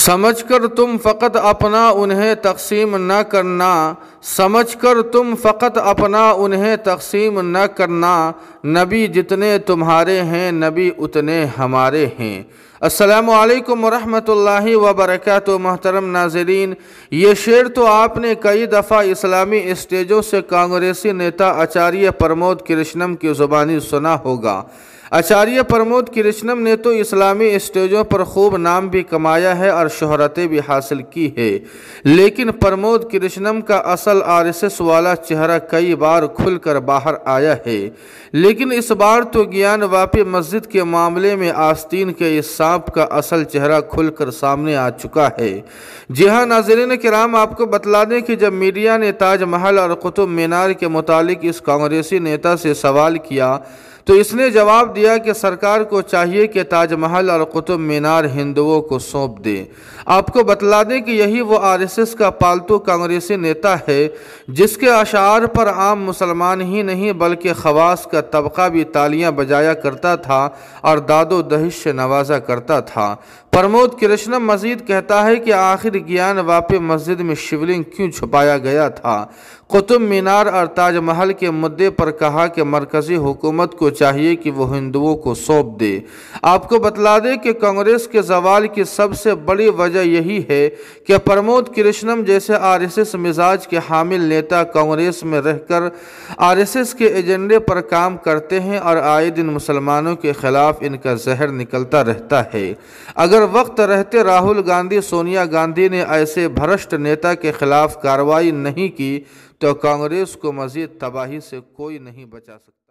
سمجھ کر تم فقط اپنا انہیں تقسیم نہ کرنا، سمجھ کر تم فقط اپنا انہیں تقسیم نہ کرنا، نبی جتنے تمہارے ہیں نبی اتنے ہمارے ہیں۔ السلام علیکم ورحمۃ اللہ وبرکاتہ۔ محترم ناظرین، یہ شعر تو آپ نے کئی دفعہ اسلامی اسٹیجوں سے کانگریسی نیتا آچاریہ پرمود کرشنم کی زبانی سنا ہوگا۔ آچاریہ پرمود کرشنم نے تو اسلامی اسٹیجوں پر خوب نام بھی کمایا ہے اور شہرتیں بھی حاصل کی ہے، لیکن پرمود کرشنم کا اصل RSS والا چہرہ کئی بار کھل کر باہر آیا ہے، لیکن اس بار تو گیان واپی مسجد کے معاملے میں آستین کے اس سانپ کا اصل چہرہ کھل کر سامنے آ چکا ہے۔ جی ہاں ناظرین کرام، آپ کو بتلا دیں کہ جب میڈیا نے تاج محل اور قطب مینار کے متعلق اس کانگریسی نیتا سے سوال کیا تو اس نے جواب دیا کہ سرکار کو چاہیے کہ تاج محل اور قطب مینار ہندوؤں کو سونپ دے۔ آپ کو بتلا دیں کہ یہی وہ RSS کا پالتو کانگریسی نیتا ہے جس کے اشعار پر عام مسلمان ہی نہیں بلکہ خواص کا طبقہ بھی تالیاں بجایا کرتا تھا اور داد و دہش سے نوازا کرتا تھا۔ پرمود کرشنم مزید کہتا ہے کہ آخر گیان واپی مسجد میں شیولنگ کیوں چھپایا گیا تھا؟ قطب مینار اور تاج محل کے مدعے پر کہا کہ مرکزی حکومت کو چاہیے کہ وہ ہندوؤں کو سونپ دے۔ آپ کو بتلا دیں کہ کانگریس کے زوال کی سب سے بڑی وجہ یہی ہے کہ پرمود کرشنم جیسے RSS مزاج کے حامل نیتا کانگریس میں رہ کر RSS کے ایجنڈے پر کام کرتے ہیں اور آئے دن مسلمانوں کے خلاف ان کا زہر نکلتا رہتا ہے۔ اگر وقت رہتے راہل گاندھی، سونیا گاندھی نے ایسے بھرشٹ نیتا کے خلاف کارروائی نہیں کی تو کانگریس کو مزید تباہی سے کوئی نہیں بچا سکتا۔